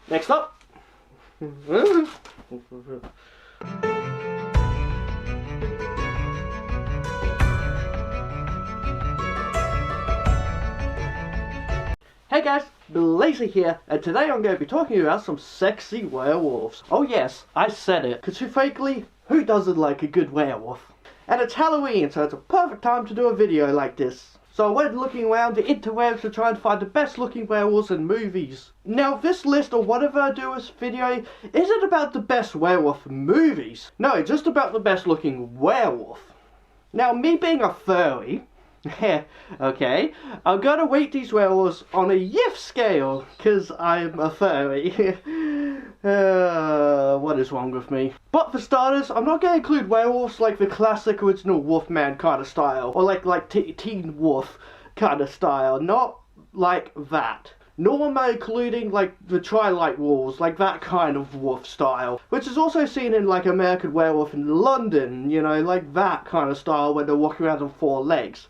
Next up. Hey guys, Blazie here, and today I'm going to be talking about some sexy werewolves. Oh yes, I said it, because frankly, who doesn't like a good werewolf? And it's Halloween, so it's a perfect time to do a video like this. So I went looking around the interwebs to try and find the best looking werewolves in movies. Now this list, or whatever I do this video, isn't about the best werewolf movies. No, just about the best looking werewolf. Now me being a furry, okay, I'm gonna rate these werewolves on a yiff scale, because I'm a furry. What is wrong with me? But for starters, I'm not gonna include werewolves like the classic original Wolfman kind of style, or like Teen Wolf kind of style, not like that. Nor am I including like the Twilight Wolves, like that kind of wolf style, which is also seen in like American Werewolf in London, you know, like that kind of style when they're walking around on four legs.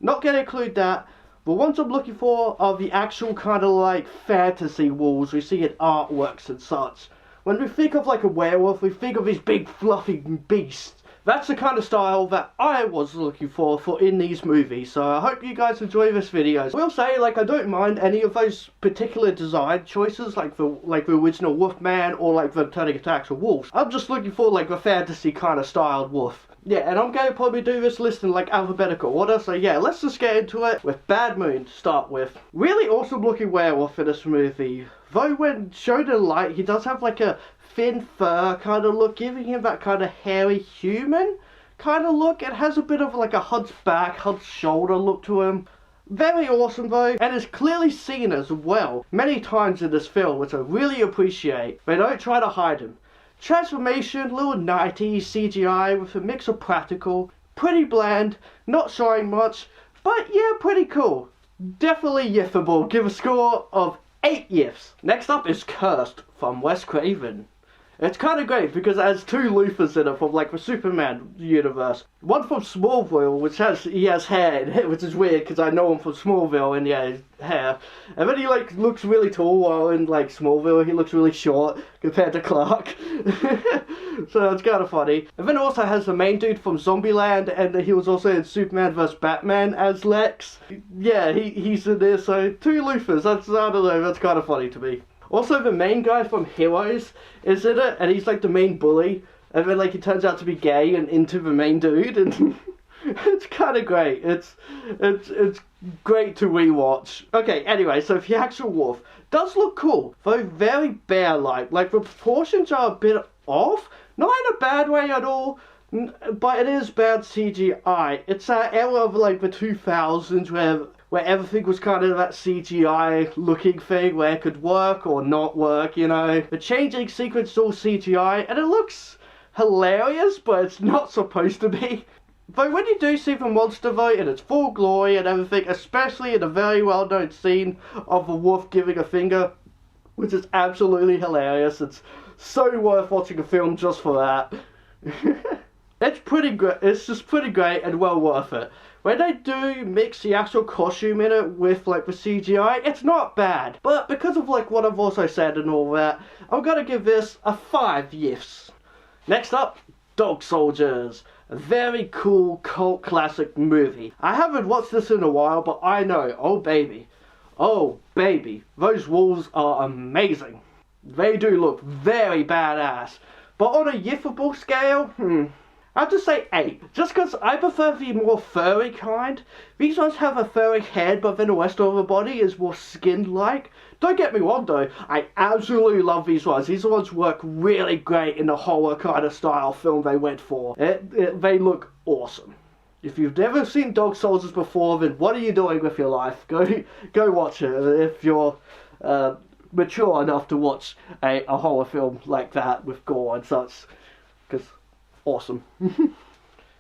Not gonna include that. The ones I'm looking for are the actual kind of like fantasy wolves we see in artworks and such. When we think of like a werewolf, we think of these big fluffy beasts. That's the kind of style that I was looking for in these movies, so I hope you guys enjoy this video. I will say, like, I don't mind any of those particular design choices, like the original Wolfman or like the Turning Attacks of Wolves. I'm just looking for like the fantasy kind of styled wolf. Yeah, and I'm going to probably do this list in like alphabetical order, so yeah, let's just get into it with Bad Moon to start with. Really awesome looking werewolf in this movie. Though when shown in light, he does have like a thin fur kind of look, giving him that kind of hairy human kind of look. It has a bit of like a hunched back, hunched shoulder look to him. Very awesome though, and is clearly seen as well many times in this film, which I really appreciate. They don't try to hide him. Transformation, little 90s CGI with a mix of practical, pretty bland, not showing much, but yeah, pretty cool. Definitely yiffable, give a score of 8 yiffs. Next up is Cursed from Wes Craven. It's kind of great because it has two Luthers in it from like the Superman universe. One from Smallville, which he has hair in it, which is weird because I know him from Smallville and yeah, his hair. And then he like looks really tall, while in like Smallville he looks really short compared to Clark. So it's kind of funny. And then also has the main dude from Zombieland, and he was also in Superman vs. Batman as Lex. Yeah, he's in there, so two Luthers, I don't know, that's kind of funny to me. Also, the main guy from Heroes is in it, and he's like the main bully, and then like he turns out to be gay and into the main dude, and it's kind of great. It's great to rewatch. Okay, anyway, so the actual wolf does look cool, though very bear-like. Like the proportions are a bit off, not in a bad way at all, but it is bad CGI. It's that era of like the 2000s where everything was kind of that CGI looking thing where it could work or not work, you know. The changing sequence is all CGI and it looks hilarious, but it's not supposed to be. Though when you do see the monster though in its full glory and everything, especially in a very well known scene of the wolf giving a finger, which is absolutely hilarious, it's so worth watching a film just for that. It's pretty great, it's just pretty great and well worth it. When they do mix the actual costume in it with like the CGI, it's not bad. But because of like what I've also said and all that, I'm gonna give this a 5 yiffs. Next up, Dog Soldiers. A very cool cult classic movie. I haven't watched this in a while, but I know, oh baby, those wolves are amazing. They do look very badass. But on a yiffable scale, I'd just say 8, just because I prefer the more furry kind. These ones have a furry head, but then the rest of the body is more skin-like. Don't get me wrong though, I absolutely love these ones. These ones work really great in the horror kind of style film they went for. They look awesome. If you've never seen Dog Soldiers before, then what are you doing with your life? Go watch it if you're mature enough to watch a horror film like that with gore and such. Because awesome.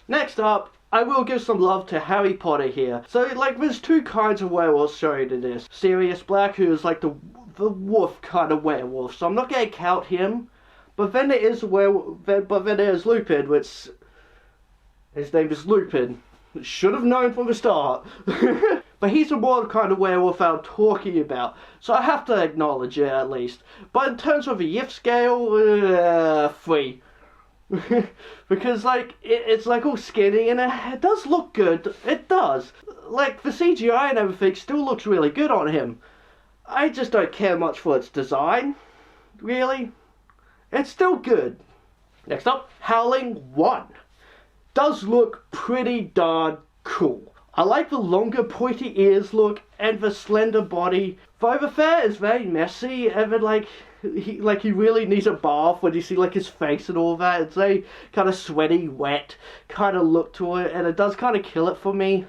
Next up, I will give some love to Harry Potter here. So, like, there's two kinds of werewolves shown in this. Sirius Black, who is like the wolf kind of werewolf, so I'm not going to count him. But then there is there's Lupin, which his name is Lupin. Should have known from the start. but he's the more kind of werewolf I'm talking about, so I have to acknowledge it at least. But in terms of a yiff scale, 3. Because like it's like all skinny and it does look good. It does. Like the CGI and everything still looks really good on him. I just don't care much for its design, really. It's still good. Next up, Howling 1. Does look pretty darn cool. I like the longer pointy ears look and the slender body. Though the fur is very messy and then he really needs a bath when you see like his face and all that. It's a kind of sweaty, wet kind of look to it, and it does kind of kill it for me.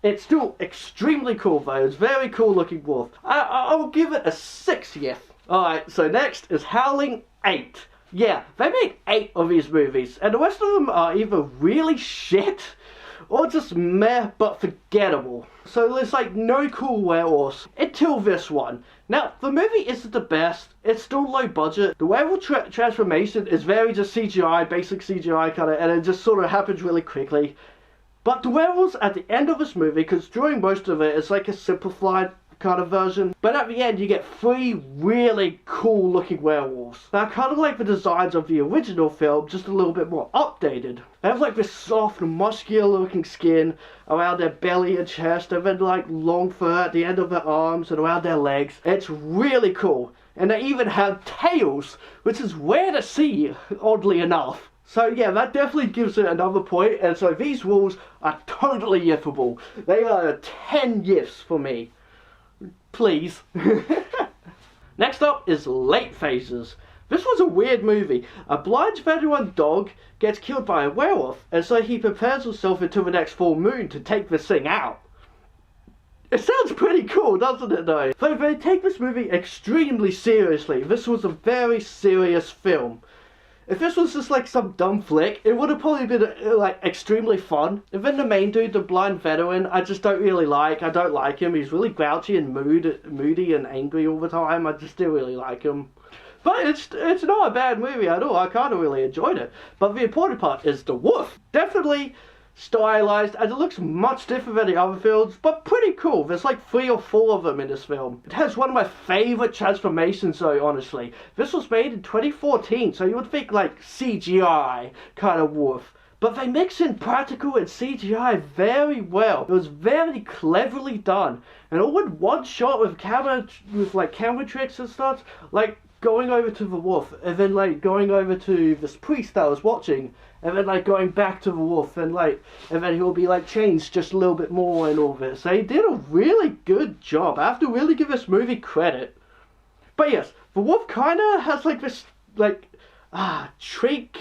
It's still extremely cool though. It's very cool looking wolf. I'll give it a 6 yes. Alright, so next is Howling 8. Yeah, they made 8 of these movies, and the rest of them are either really shit or just meh but forgettable. So there's like no cool werewolves until this one. Now, the movie isn't the best, it's still low budget. The werewolf transformation is very just CGI, basic CGI kind of, and it just sort of happens really quickly. But the werewolves at the end of this movie, because during most of it, it's like a simplified kind of version. But at the end, you get 3 really cool looking werewolves. They're kind of like the designs of the original film, just a little bit more updated. They have like this soft, muscular looking skin around their belly and chest, and then like long fur at the end of their arms and around their legs. It's really cool. And they even have tails, which is rare to see, oddly enough. So yeah, that definitely gives it another point, and so these wolves are totally yiffable. They are 10 yiffs for me. Please. Next up is Late Phases. This was a weird movie. A blind veteran dog gets killed by a werewolf, and so he prepares himself until the next full moon to take this thing out. It sounds pretty cool, doesn't it though? So they take this movie extremely seriously. This was a very serious film. If this was just like some dumb flick, it would have probably been like extremely fun. And then the main dude, the blind veteran, I just don't really like. I don't like him. He's really grouchy and moody and angry all the time. I just don't really like him. But it's not a bad movie at all. I kind of really enjoyed it. But the important part is the wolf. Definitely stylized, and it looks much different than the other films, but pretty cool. There's like 3 or 4 of them in this film. It has one of my favorite transformations though, honestly. This was made in 2014, so you would think like CGI kind of wolf. But they mix in practical and CGI very well. It was very cleverly done. And all in one shot with camera tricks and stuff, like going over to the wolf, and then like going over to this priest I was watching, and then like going back to the wolf, and then he'll be like changed just a little bit more and all this. They did a really good job. I have to really give this movie credit. But yes, the wolf kind of has like this trick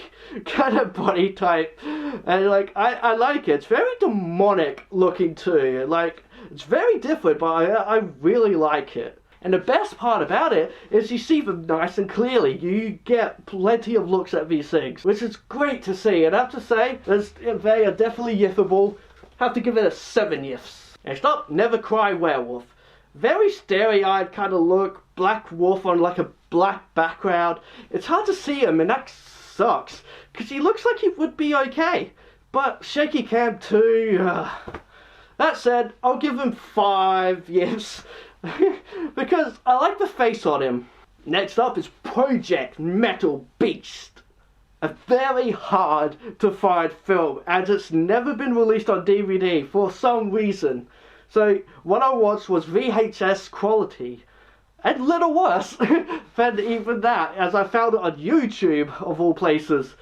kind of body type, and like I like it. It's very demonic looking too. Like it's very different, but I really like it. And the best part about it is you see them nice and clearly. You get plenty of looks at these things, which is great to see. And I have to say, they are definitely yiffable. Have to give it a 7 yiffs. Next up, Never Cry Werewolf. Very starry-eyed kind of look. Black wolf on like a black background. It's hard to see him, and that sucks, because he looks like he would be okay. But shaky cam too. That said, I'll give him 5 yiffs. Because I like the face on him. Next up is Project Metal Beast. A very hard to find film, as it's never been released on DVD for some reason. So what I watched was VHS quality. And a little worse than even that, as I found it on YouTube of all places.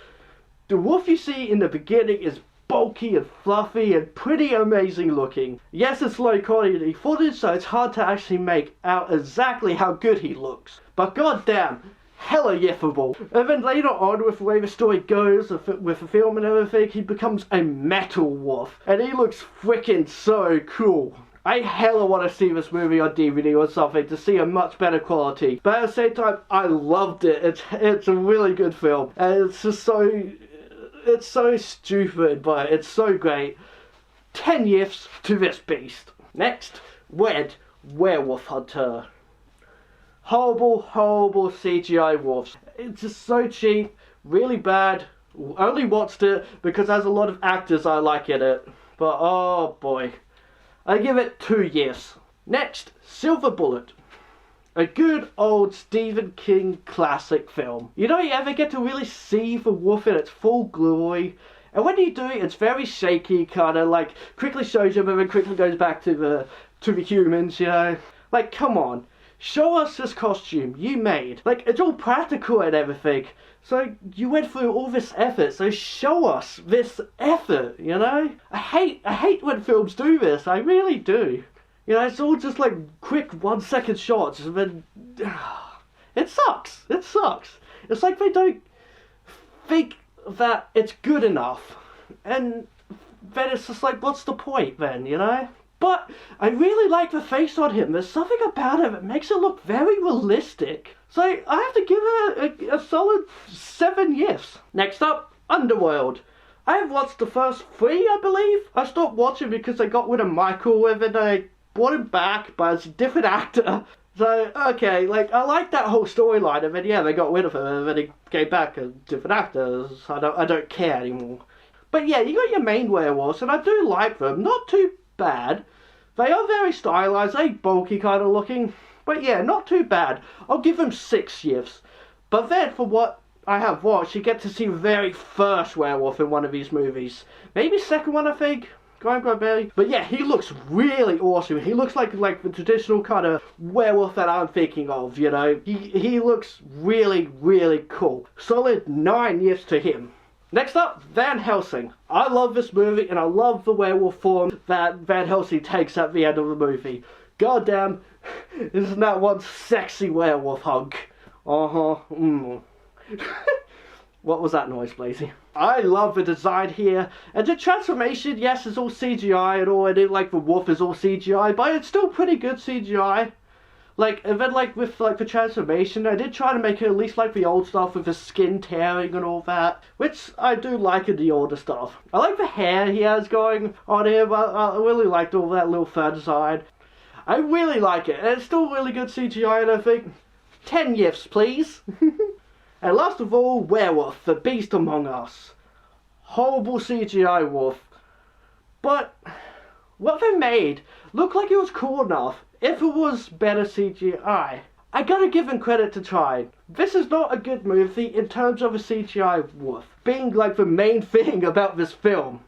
The wolf you see in the beginning is bulky and fluffy and pretty amazing looking. Yes, it's low quality footage, so it's hard to actually make out exactly how good he looks. But goddamn, hella yiffable. And then later on, with the way the story goes, with the film and everything, he becomes a metal wolf. And he looks freaking so cool. I hella want to see this movie on DVD or something to see a much better quality. But at the same time, I loved it. It's a really good film. And it's just so... It's so stupid, but it's so great. 10 yiffs to this beast. Next, Red Werewolf Hunter. Horrible, horrible CGI wolves. It's just so cheap, really bad. Only watched it because there's a lot of actors I like in it. But oh boy. I give it 2 years. Next, Silver Bullet. A good old Stephen King classic film. You don't ever get to really see the wolf in its full glory. And when you do, it's very shaky, kind of like quickly shows you, but then quickly goes back to the humans, you know. Like, come on, show us this costume you made. Like, it's all practical and everything. So you went through all this effort, so show us this effort, you know? I hate when films do this, I really do. You know, it's all just like quick 1 second shots, and then it sucks. It sucks. It's like they don't think that it's good enough, and then it's just like, what's the point then, you know? But I really like the face on him. There's something about him that makes it look very realistic. So I have to give it a solid 7 years. Next up, Underworld. I have watched the first 3, I believe. I stopped watching because I got rid of Michael, and then I brought him back, but as a different actor. So, okay, like, I like that whole storyline, and then, yeah, they got rid of him, and then he came back as different actors. I don't care anymore. But yeah, you got your main werewolves, and I do like them. Not too bad. They are very stylized, they bulky kind of looking. But yeah, not too bad. I'll give them 6 years. But then, for what I have watched, you get to see the very first werewolf in one of these movies. Maybe second one, I think. But yeah, he looks really awesome. He looks like the traditional kind of werewolf that I'm thinking of, you know. He looks really, really cool. Solid 9 years to him. Next up, Van Helsing. I love this movie, and I love the werewolf form that Van Helsing takes at the end of the movie. Goddamn, isn't that one sexy werewolf hunk? What was that noise, Blazie? I love the design here, and the transformation, yes, is all CGI and all, and like the wolf is all CGI, but it's still pretty good CGI. Like, and then like with like the transformation, I did try to make it at least like the old stuff with the skin tearing and all that, which I do like in the older stuff. I like the hair he has going on here, but I really liked all that little fur design. I really like it, and it's still really good CGI, and I think 10 years, please. And last of all, Werewolf, the Beast Among Us. Horrible CGI wolf. But what they made looked like it was cool enough if it was better CGI. I gotta give them credit to try. This is not a good movie in terms of a CGI wolf being like the main thing about this film.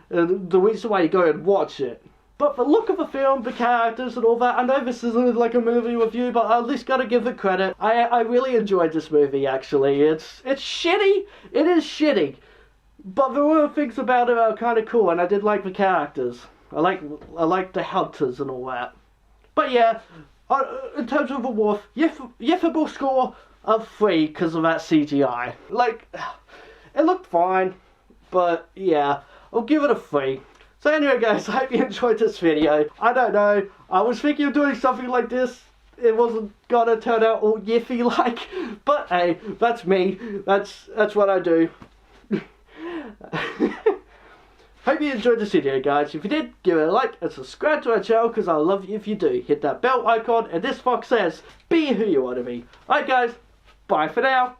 The reason why you go and watch it. But the look of the film, the characters and all that, I know this isn't like a movie review, but I at least gotta give it credit. I really enjoyed this movie, actually. It's shitty, it is shitty, but there were things about it that are kind of cool, and I did like the characters. I like the hunters and all that. But yeah, in terms of the wolf, yiffable score of 3 because of that CGI. Like, it looked fine, but yeah, I'll give it a 3. So anyway guys, I hope you enjoyed this video. I don't know, I was thinking of doing something like this. It wasn't gonna turn out all yiffy like, but hey, that's me. That's what I do. Hope you enjoyed this video guys. If you did, give it a like and subscribe to our channel because I love you if you do. Hit that bell icon and this fox says, be who you want to be. Alright guys, bye for now.